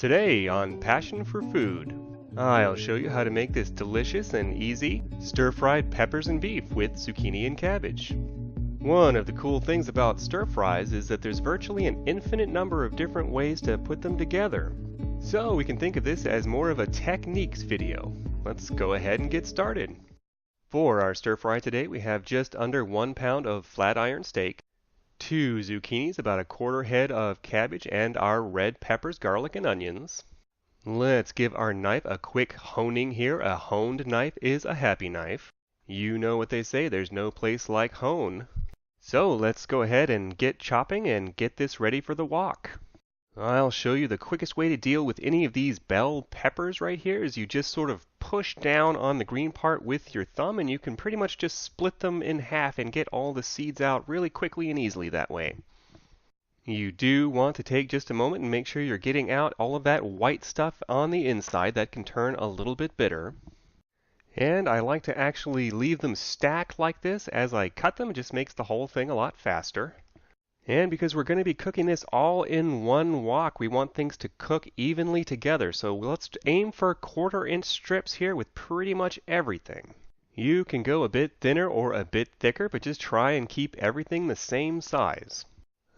Today on Passion for Food, I'll show you how to make this delicious and easy stir-fried peppers and beef with zucchini and cabbage. One of the cool things about stir-fries is that there's virtually an infinite number of different ways to put them together. So we can think of this as more of a techniques video. Let's go ahead and get started. For our stir-fry today, we have just under 1 pound of flat iron steak, 2 zucchinis, about a quarter head of cabbage, and our red peppers, garlic, and onions. Let's give our knife a quick honing here. A honed knife is a happy knife. You know what they say, there's no place like hone. So let's go ahead and get chopping and get this ready for the wok. I'll show you the quickest way to deal with any of these bell peppers right here is you just sort of push down on the green part with your thumb and you can pretty much just split them in half and get all the seeds out really quickly and easily that way. You do want to take just a moment and make sure you're getting out all of that white stuff on the inside that can turn a little bit bitter. And I like to actually leave them stacked like this as I cut them. It just makes the whole thing a lot faster. And because we're going to be cooking this all in one wok, we want things to cook evenly together. So let's aim for 1/4-inch strips here with pretty much everything. You can go a bit thinner or a bit thicker, but just try and keep everything the same size.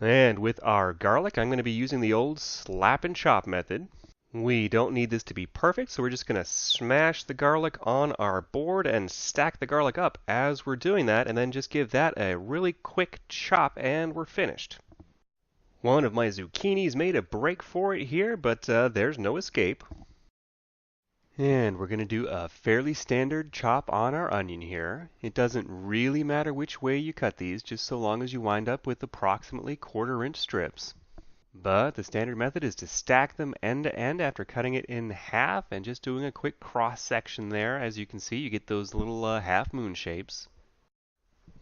And with our garlic, I'm going to be using the old slap and chop method. We don't need this to be perfect, so we're just going to smash the garlic on our board and stack the garlic up as we're doing that, and then just give that a really quick chop and we're finished. One of my zucchinis made a break for it here, but there's no escape. And we're going to do a fairly standard chop on our onion here. It doesn't really matter which way you cut these, just so long as you wind up with approximately 1/4-inch strips. But the standard method is to stack them end to end after cutting it in half and just doing a quick cross section there. As you can see, you get those little half moon shapes.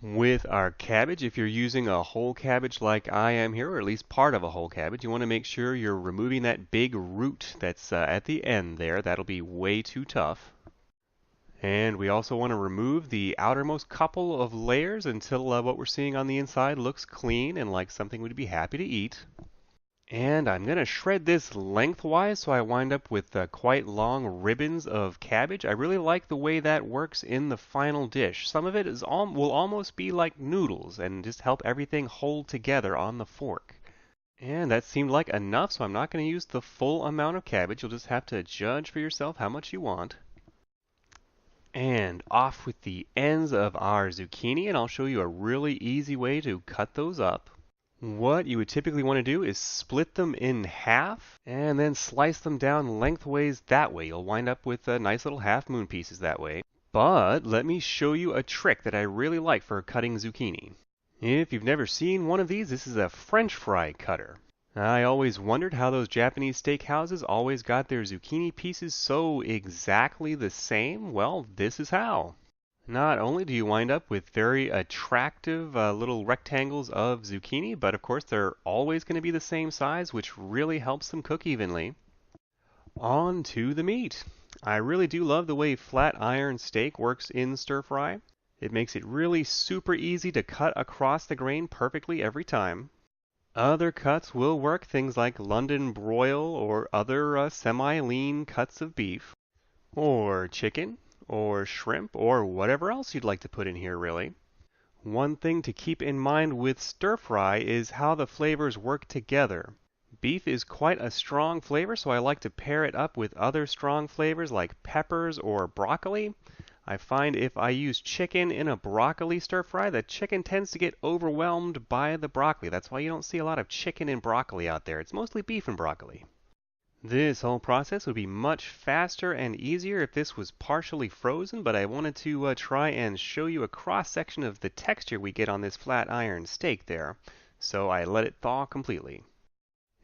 With our cabbage, if you're using a whole cabbage like I am here, or at least part of a whole cabbage, you want to make sure you're removing that big root that's at the end there. That'll be way too tough. And we also want to remove the outermost couple of layers until what we're seeing on the inside looks clean and like something we'd be happy to eat. And I'm going to shred this lengthwise so I wind up with quite long ribbons of cabbage. I really like the way that works in the final dish. Some of it will almost be like noodles and just help everything hold together on the fork. And that seemed like enough, so I'm not going to use the full amount of cabbage. You'll just have to judge for yourself how much you want. And off with the ends of our zucchini, and I'll show you a really easy way to cut those up. What you would typically want to do is split them in half and then slice them down lengthways that way. You'll wind up with nice little half moon pieces that way. But let me show you a trick that I really like for cutting zucchini. If you've never seen one of these, this is a French fry cutter. I always wondered how those Japanese steakhouses always got their zucchini pieces so exactly the same. Well, this is how. Not only do you wind up with very attractive little rectangles of zucchini, but of course they're always going to be the same size, which really helps them cook evenly. On to the meat. I really do love the way flat iron steak works in stir fry. It makes it really super easy to cut across the grain perfectly every time. Other cuts will work, things like London broil or other semi-lean cuts of beef, or chicken, or shrimp, or whatever else you'd like to put in here really. One thing to keep in mind with stir fry is how the flavors work together. Beef is quite a strong flavor, so I like to pair it up with other strong flavors like peppers or broccoli. I find if I use chicken in a broccoli stir fry, the chicken tends to get overwhelmed by the broccoli. That's why you don't see a lot of chicken and broccoli out there. It's mostly beef and broccoli. This whole process would be much faster and easier if this was partially frozen, but I wanted to try and show you a cross-section of the texture we get on this flat iron steak there, so I let it thaw completely.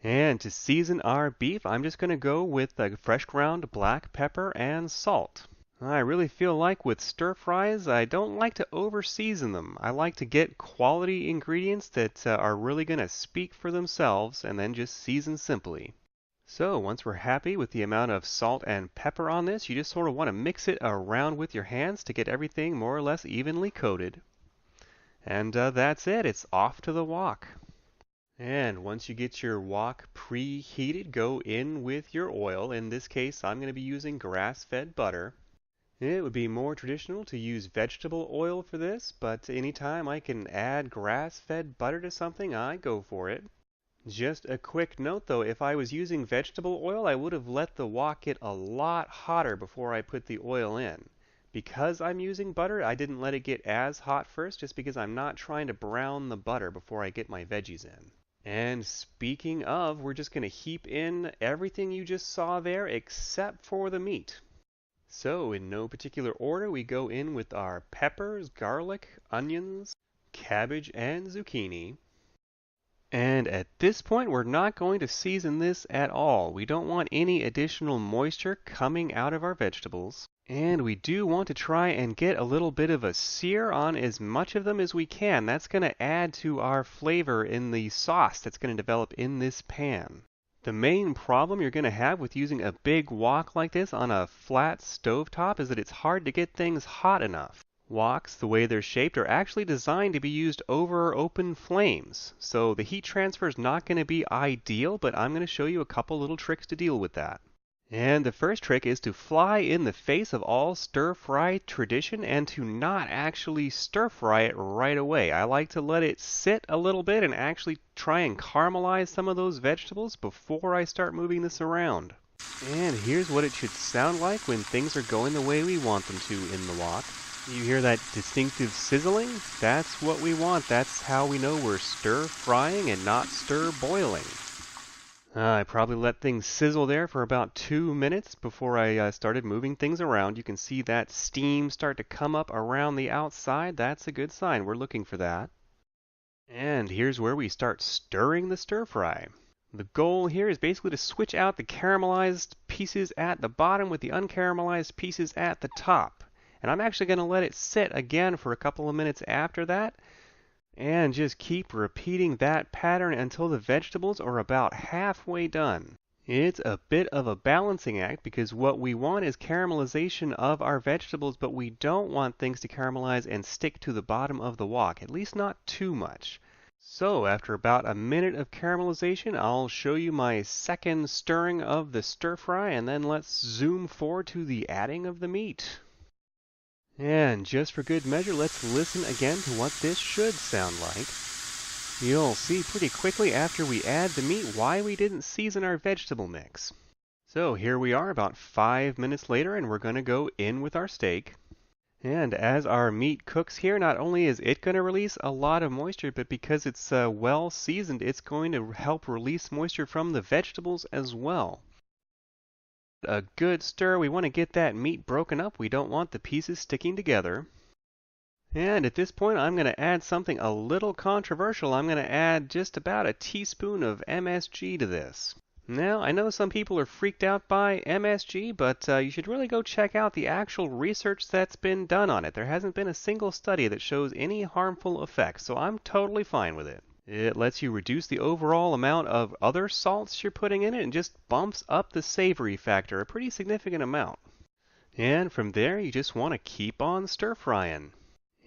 And to season our beef, I'm just going to go with fresh ground black pepper and salt. I really feel like with stir fries, I don't like to over-season them. I like to get quality ingredients that are really going to speak for themselves and then just season simply. So once we're happy with the amount of salt and pepper on this, you just sort of want to mix it around with your hands to get everything more or less evenly coated. And that's it. It's off to the wok. And once you get your wok preheated, go in with your oil. In this case, I'm going to be using grass-fed butter. It would be more traditional to use vegetable oil for this, but anytime I can add grass-fed butter to something, I go for it. Just a quick note though, if I was using vegetable oil, I would have let the wok get a lot hotter before I put the oil in. Because I'm using butter, I didn't let it get as hot first, just because I'm not trying to brown the butter before I get my veggies in. And speaking of, we're just going to heap in everything you just saw there except for the meat. So, in no particular order, we go in with our peppers, garlic, onions, cabbage, and zucchini. And at this point, we're not going to season this at all. We don't want any additional moisture coming out of our vegetables. And we do want to try and get a little bit of a sear on as much of them as we can. That's going to add to our flavor in the sauce that's going to develop in this pan. The main problem you're going to have with using a big wok like this on a flat stovetop is that it's hard to get things hot enough. Woks, the way they're shaped, are actually designed to be used over open flames, so the heat transfer is not going to be ideal, but I'm going to show you a couple little tricks to deal with that. And the first trick is to fly in the face of all stir-fry tradition and to not actually stir-fry it right away. I like to let it sit a little bit and actually try and caramelize some of those vegetables before I start moving this around. And here's what it should sound like when things are going the way we want them to in the wok. You hear that distinctive sizzling? That's what we want. That's how we know we're stir-frying and not stir-boiling. I probably let things sizzle there for about 2 minutes before I started moving things around. You can see that steam start to come up around the outside. That's a good sign. We're looking for that. And here's where we start stirring the stir-fry. The goal here is basically to switch out the caramelized pieces at the bottom with the uncaramelized pieces at the top. And I'm actually going to let it sit again for a couple of minutes after that. And just keep repeating that pattern until the vegetables are about halfway done. It's a bit of a balancing act because what we want is caramelization of our vegetables, but we don't want things to caramelize and stick to the bottom of the wok, at least not too much. So after about a minute of caramelization, I'll show you my second stirring of the stir fry, and then let's zoom forward to the adding of the meat. And just for good measure, let's listen again to what this should sound like. You'll see pretty quickly after we add the meat why we didn't season our vegetable mix. So here we are about 5 minutes later, and we're going to go in with our steak. And as our meat cooks here, not only is it going to release a lot of moisture, but because it's well seasoned, it's going to help release moisture from the vegetables as well. A good stir. We want to get that meat broken up. We don't want the pieces sticking together. And at this point, I'm going to add something a little controversial. I'm going to add just about a teaspoon of MSG to this. Now, I know some people are freaked out by MSG, but you should really go check out the actual research that's been done on it. There hasn't been a single study that shows any harmful effects, so I'm totally fine with it. It lets you reduce the overall amount of other salts you're putting in it and just bumps up the savory factor a pretty significant amount. And from there, you just want to keep on stir-frying.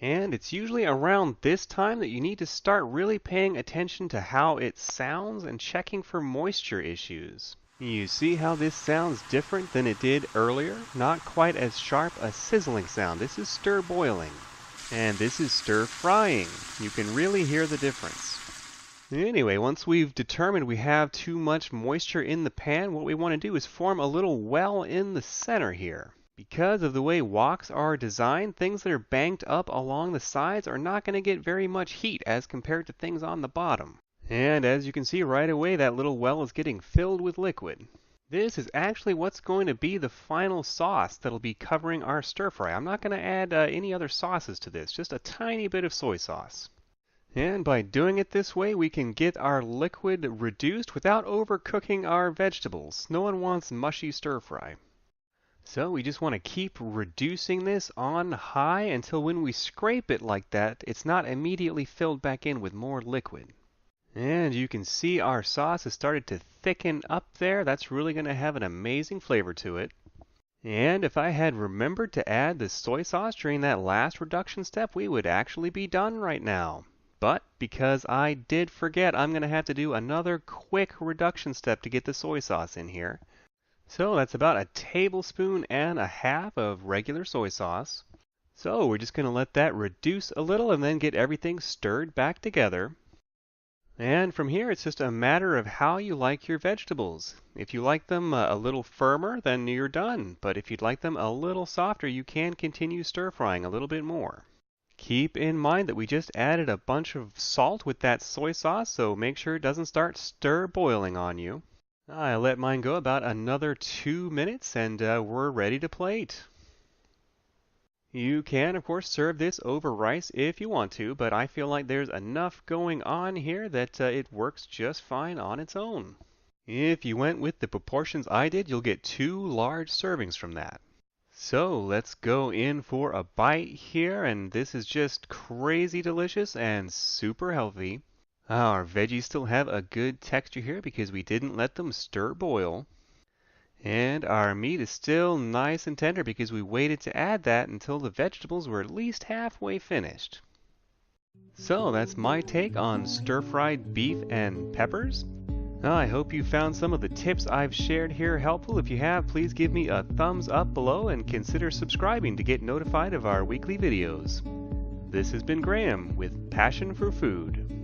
And it's usually around this time that you need to start really paying attention to how it sounds and checking for moisture issues. You see how this sounds different than it did earlier? Not quite as sharp a sizzling sound. This is stir-boiling. And this is stir-frying. You can really hear the difference. Anyway, once we've determined we have too much moisture in the pan, what we want to do is form a little well in the center here. Because of the way woks are designed, things that are banked up along the sides are not going to get very much heat as compared to things on the bottom. And as you can see right away, that little well is getting filled with liquid. This is actually what's going to be the final sauce that'll be covering our stir fry. I'm not going to add any other sauces to this, just a tiny bit of soy sauce. And by doing it this way, we can get our liquid reduced without overcooking our vegetables. No one wants mushy stir fry. So we just want to keep reducing this on high until when we scrape it like that, it's not immediately filled back in with more liquid. And you can see our sauce has started to thicken up there. That's really going to have an amazing flavor to it. And if I had remembered to add the soy sauce during that last reduction step, we would actually be done right now. But because I did forget, I'm going to have to do another quick reduction step to get the soy sauce in here. So that's about 1.5 tablespoons of regular soy sauce. So we're just going to let that reduce a little and then get everything stirred back together. And from here, it's just a matter of how you like your vegetables. If you like them a little firmer, then you're done. But if you'd like them a little softer, you can continue stir frying a little bit more. Keep in mind that we just added a bunch of salt with that soy sauce, so make sure it doesn't start stir boiling on you. I let mine go about another 2 minutes and we're ready to plate. You can, of course, serve this over rice if you want to, but I feel like there's enough going on here that it works just fine on its own. If you went with the proportions I did, you'll get 2 large servings from that. So let's go in for a bite here, and this is just crazy delicious and super healthy. Our veggies still have a good texture here because we didn't let them stir boil. And our meat is still nice and tender because we waited to add that until the vegetables were at least halfway finished. So that's my take on stir-fried beef and peppers. I hope you found some of the tips I've shared here helpful. If you have, please give me a thumbs up below and consider subscribing to get notified of our weekly videos. This has been Graham with Passion for Food.